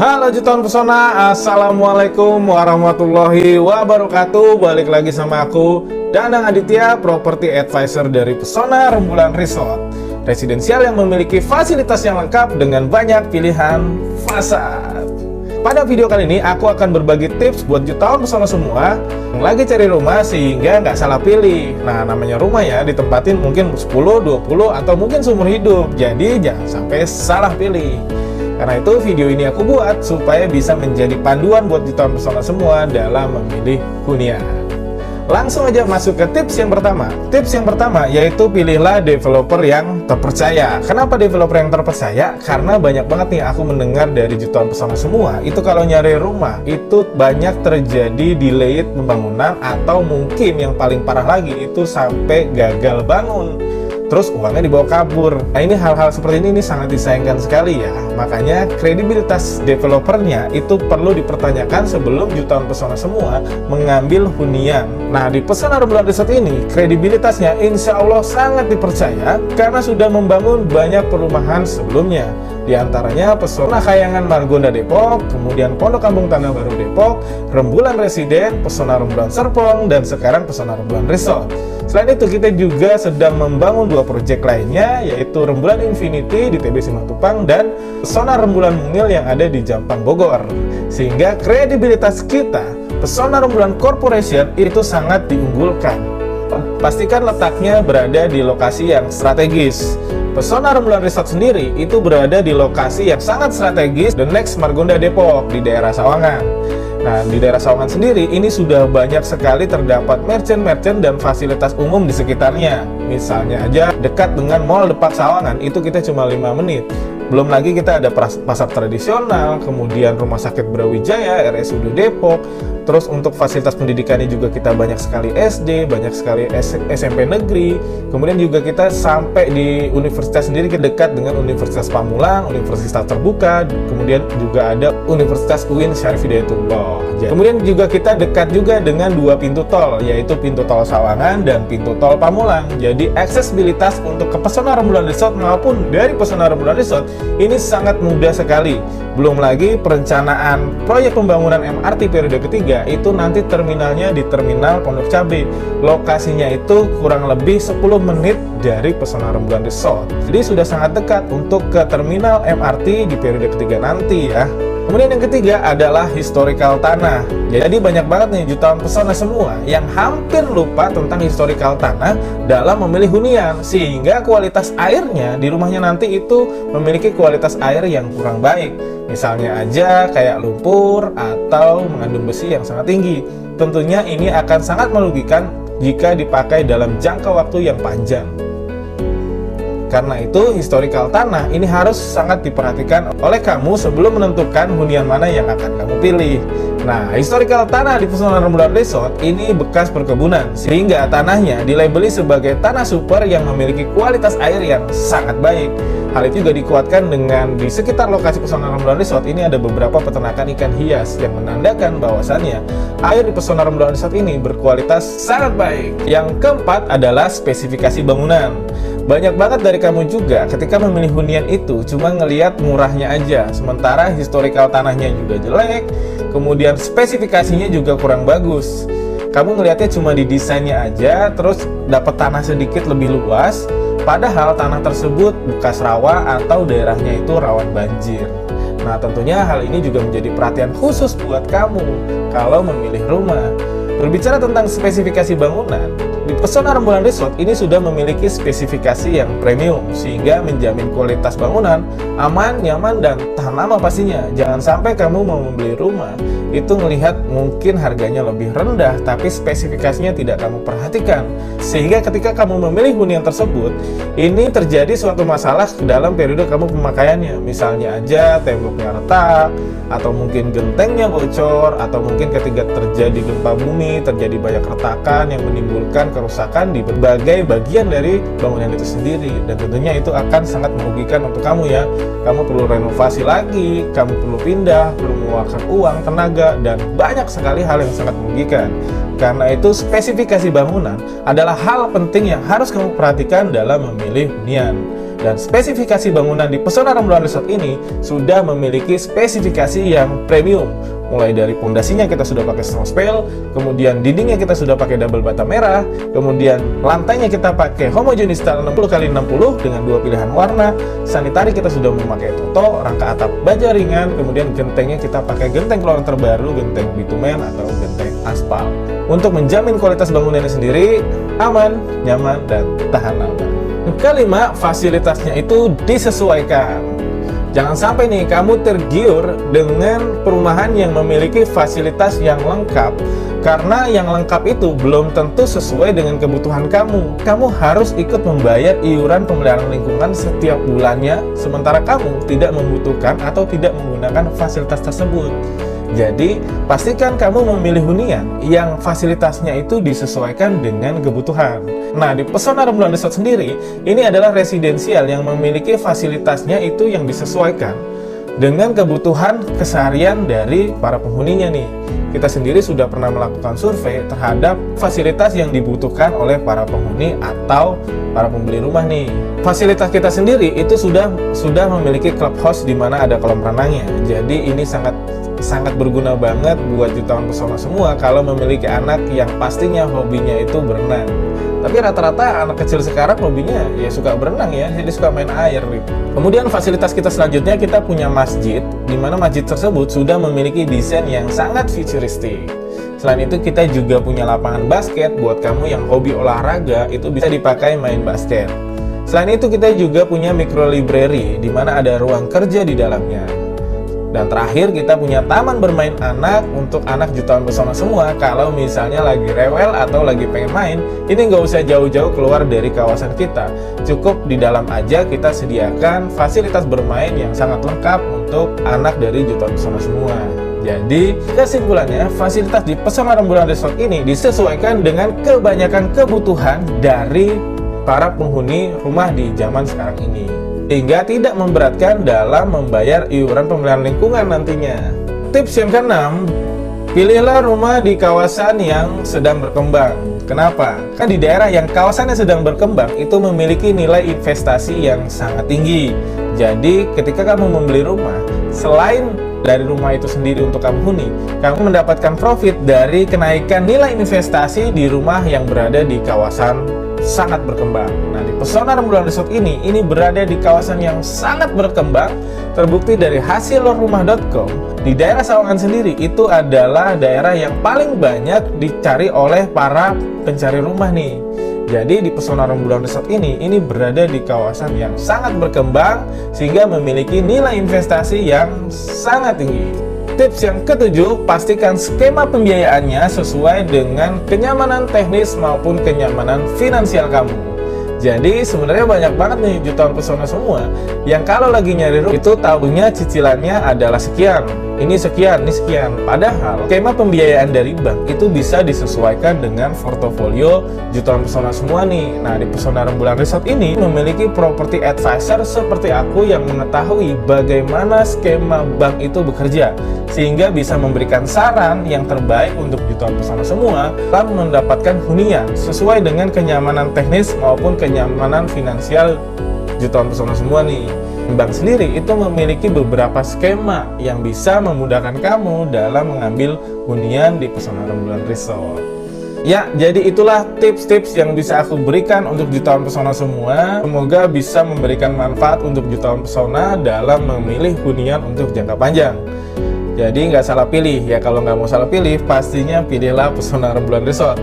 Halo jutawan pesona, assalamualaikum warahmatullahi wabarakatuh. Balik lagi sama aku, Danang Aditya, Property Advisor dari Pesona Rembulan Resort, residensial yang memiliki fasilitas yang lengkap dengan banyak pilihan fasad. Pada video kali ini aku akan berbagi tips buat jutawan pesona semua yang lagi cari rumah sehingga nggak salah pilih. Nah, namanya rumah ya, ditempatin mungkin 10, 20, atau mungkin seumur hidup. Jadi jangan sampai salah pilih. Karena itu video ini aku buat supaya bisa menjadi panduan buat jutawan pesona semua dalam memilih hunian. Langsung aja masuk ke tips yang pertama. Tips yang pertama yaitu pilihlah developer yang terpercaya. Kenapa developer yang terpercaya? Karena banyak banget nih aku mendengar dari jutawan pesona semua, itu kalau nyari rumah itu banyak terjadi delayed pembangunan, atau mungkin yang paling parah lagi itu sampai gagal bangun, terus uangnya dibawa kabur. Nah, ini hal-hal seperti ini sangat disayangkan sekali ya. Makanya kredibilitas developernya itu perlu dipertanyakan sebelum jutawan pesona semua mengambil hunian. Nah, di Pesona Rembulan Resort ini kredibilitasnya insya Allah sangat dipercaya karena sudah membangun banyak perumahan sebelumnya. Di antaranya Pesona Khayangan Margonda Depok, kemudian Pondok Kampung Tanah Baru Depok, Rembulan Residen, Pesona Rembulan Serpong, dan sekarang Pesona Rembulan Resort. Selain itu kita juga sedang membangun dua proyek lainnya, yaitu Rembulan Infinity di TB Simatupang dan Pesona Rembulan Mungil yang ada di Jampang Bogor. Sehingga kredibilitas kita, Pesona Rembulan Corporation, itu sangat diunggulkan. Pastikan letaknya berada di lokasi yang strategis. Pesona Rembulan Resort sendiri itu berada di lokasi yang sangat strategis, The Next Margonda Depok di daerah Sawangan. Nah, di daerah Sawangan sendiri ini sudah banyak sekali terdapat merchant-merchant dan fasilitas umum di sekitarnya. Misalnya aja dekat dengan Mall Depak Sawangan, itu kita cuma 5 menit. Belum lagi kita ada pasar tradisional, kemudian Rumah Sakit Brawijaya, RSUD Depok. Terus untuk fasilitas pendidikannya juga kita banyak sekali SD, banyak sekali SMP negeri. Kemudian juga kita sampai di universitas sendiri dekat dengan Universitas Pamulang, Universitas Terbuka. Kemudian juga ada Universitas UIN Syarif Hidayatullah. Kemudian juga kita dekat juga dengan dua pintu tol, yaitu pintu tol Sawangan dan pintu tol Pamulang. Jadi aksesibilitas untuk ke Pesona Rembulan Resort maupun dari Pesona Rembulan Resort ini sangat mudah sekali. Belum lagi perencanaan proyek pembangunan MRT periode ketiga itu nanti terminalnya di Terminal Pondok Cabe. Lokasinya itu kurang lebih 10 menit dari Pesona Rembulan Resort. Jadi sudah sangat dekat untuk ke terminal MRT di periode ketiga nanti ya. Kemudian yang ketiga adalah historical tanah. Jadi banyak banget nih jutawan pesona semua yang hampir lupa tentang historical tanah dalam memilih hunian, sehingga kualitas airnya di rumahnya nanti itu memiliki kualitas air yang kurang baik. Misalnya aja kayak lumpur atau mengandung besi yang sangat tinggi. Tentunya ini akan sangat merugikan jika dipakai dalam jangka waktu yang panjang. Karena itu, historical tanah ini harus sangat diperhatikan oleh kamu sebelum menentukan hunian mana yang akan kamu pilih. Nah, historical tanah di Pesona Rembulan Resort ini bekas perkebunan, sehingga tanahnya dilabeli sebagai tanah super yang memiliki kualitas air yang sangat baik. Hal itu juga dikuatkan dengan di sekitar lokasi Pesona Rembulan Resort ini ada beberapa peternakan ikan hias yang menandakan bahwasannya air di Pesona Rembulan Resort ini berkualitas sangat baik. Yang keempat adalah spesifikasi bangunan. Banyak banget dari kamu juga ketika memilih hunian itu cuma ngelihat murahnya aja, sementara historical tanahnya juga jelek, kemudian spesifikasinya juga kurang bagus. Kamu ngelihatnya cuma di desainnya aja, terus dapat tanah sedikit lebih luas, padahal tanah tersebut bekas rawa atau daerahnya itu rawan banjir. Nah, tentunya hal ini juga menjadi perhatian khusus buat kamu kalau memilih rumah. Berbicara tentang spesifikasi bangunan, di Pesona Rembulan Resort ini sudah memiliki spesifikasi yang premium, sehingga menjamin kualitas bangunan aman, nyaman, dan tahan lama pastinya. Jangan sampai kamu mau membeli rumah itu melihat mungkin harganya lebih rendah, tapi spesifikasinya tidak kamu perhatikan, sehingga ketika kamu memilih hunian tersebut, ini terjadi suatu masalah dalam periode kamu pemakaiannya. Misalnya aja temboknya retak, atau mungkin gentengnya bocor, atau mungkin ketika terjadi gempa bumi, terjadi banyak retakan yang menimbulkan kerusakan di berbagai bagian dari bangunan itu sendiri. Dan tentunya itu akan sangat merugikan untuk kamu ya. Kamu perlu renovasi lagi, kamu perlu pindah, perlu mengeluarkan uang, tenaga, dan banyak sekali hal yang sangat merugikan. Karena itu spesifikasi bangunan adalah hal penting yang harus kamu perhatikan dalam memilih hunian. Dan spesifikasi bangunan di Pesona Rembulan Resort ini sudah memiliki spesifikasi yang premium. Mulai dari pondasinya kita sudah pakai strong spale, kemudian dindingnya kita sudah pakai double bata merah, kemudian lantainya kita pakai homogeneous style 60x60 dengan 2 pilihan warna, sanitari kita sudah memakai toto, rangka atap baja ringan, kemudian gentengnya kita pakai genteng keluaran terbaru, genteng bitumen atau genteng aspal. Untuk menjamin kualitas bangunannya sendiri aman, nyaman, dan tahan lama. Kelima, fasilitasnya itu disesuaikan. Jangan sampai nih kamu tergiur dengan perumahan yang memiliki fasilitas yang lengkap, karena yang lengkap itu belum tentu sesuai dengan kebutuhan kamu. Kamu harus ikut membayar iuran pemeliharaan lingkungan setiap bulannya, sementara kamu tidak membutuhkan atau tidak menggunakan fasilitas tersebut. Jadi, pastikan kamu memilih hunian yang fasilitasnya itu disesuaikan dengan kebutuhan. Nah, di Pesona Rembulan Resort sendiri, ini adalah residensial yang memiliki fasilitasnya itu yang disesuaikan dengan kebutuhan keseharian dari para penghuninya nih. Kita sendiri sudah pernah melakukan survei terhadap fasilitas yang dibutuhkan oleh para penghuni atau para pembeli rumah nih. Fasilitas kita sendiri itu sudah memiliki clubhouse di mana ada kolam renangnya. Jadi ini sangat berguna banget buat jutawan pesona semua kalau memiliki anak yang pastinya hobinya itu berenang. Tapi rata-rata anak kecil sekarang hobinya ya suka berenang ya, jadi suka main air gitu. Kemudian fasilitas kita selanjutnya, kita punya masjid, di mana masjid tersebut sudah memiliki desain yang sangat futuristik. Selain itu kita juga punya lapangan basket buat kamu yang hobi olahraga, itu bisa dipakai main basket. Selain itu kita juga punya micro library, di mana ada ruang kerja di dalamnya. Dan terakhir kita punya taman bermain anak untuk anak jutaan pesona semua. Kalau misalnya lagi rewel atau lagi pengen main, ini nggak usah jauh-jauh keluar dari kawasan kita. Cukup di dalam aja kita sediakan fasilitas bermain yang sangat lengkap untuk anak dari jutaan pesona semua. Jadi kesimpulannya, fasilitas di Pesona Rembulan Resort ini disesuaikan dengan kebanyakan kebutuhan dari para penghuni rumah di zaman sekarang ini, sehingga tidak memberatkan dalam membayar iuran pemeliharaan lingkungan nantinya. Tips yang keenam, pilihlah rumah di kawasan yang sedang berkembang. Kenapa? Karena di daerah yang kawasannya sedang berkembang itu memiliki nilai investasi yang sangat tinggi. Jadi ketika kamu membeli rumah, selain dari rumah itu sendiri untuk kamu huni, kamu mendapatkan profit dari kenaikan nilai investasi di rumah yang berada di kawasan sangat berkembang. Nah, di Pesona Rembulan Resort ini berada di kawasan yang sangat berkembang. Terbukti dari hasil lorrumah.com, di daerah Sawangan sendiri itu adalah daerah yang paling banyak dicari oleh para pencari rumah nih. Jadi di Pesona Rembulan Resort ini berada di kawasan yang sangat berkembang sehingga memiliki nilai investasi yang sangat tinggi. Tips yang ketujuh, pastikan skema pembiayaannya sesuai dengan kenyamanan teknis maupun kenyamanan finansial kamu. Jadi sebenarnya banyak banget nih jutaan pesona semua yang kalau lagi nyari rumah itu tahunya cicilannya adalah sekian, ini sekian, ini sekian. Padahal skema pembiayaan dari bank itu bisa disesuaikan dengan portofolio jutaan pesona semua nih. Nah, di Pesona Rembulan Resort ini memiliki property advisor seperti aku yang mengetahui bagaimana skema bank itu bekerja, sehingga bisa memberikan saran yang terbaik untuk jutaan pesona semua dalam mendapatkan hunian sesuai dengan kenyamanan teknis maupun kenyamanan finansial jutaan pesona semua nih. Bank sendiri itu memiliki beberapa skema yang bisa memudahkan kamu dalam mengambil hunian di Pesona Rembulan Resort. Ya, jadi itulah tips-tips yang bisa aku berikan untuk jutaan pesona semua. Semoga bisa memberikan manfaat untuk jutaan pesona dalam memilih hunian untuk jangka panjang. Jadi nggak salah pilih ya, kalau nggak mau salah pilih pastinya pilihlah Pesona Rembulan Resort.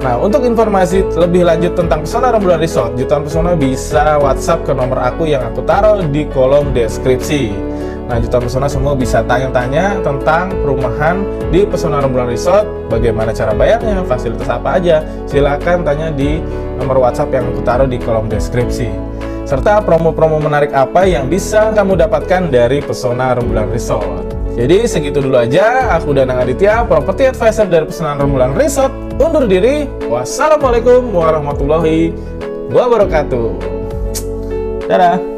Nah, untuk informasi lebih lanjut tentang Pesona Rembulan Resort, jutaan pesona bisa WhatsApp ke nomor aku yang aku taruh di kolom deskripsi. Nah, jutaan pesona semua bisa tanya-tanya tentang perumahan di Pesona Rembulan Resort, bagaimana cara bayarnya, fasilitas apa aja. Silakan tanya di nomor WhatsApp yang aku taruh di kolom deskripsi. Serta promo-promo menarik apa yang bisa kamu dapatkan dari Pesona Rembulan Resort. Jadi segitu dulu aja, aku Danang Aditya, Property Advisor dari Pesona Rembulan Resort. Undur diri, wassalamualaikum warahmatullahi wabarakatuh. Dadah.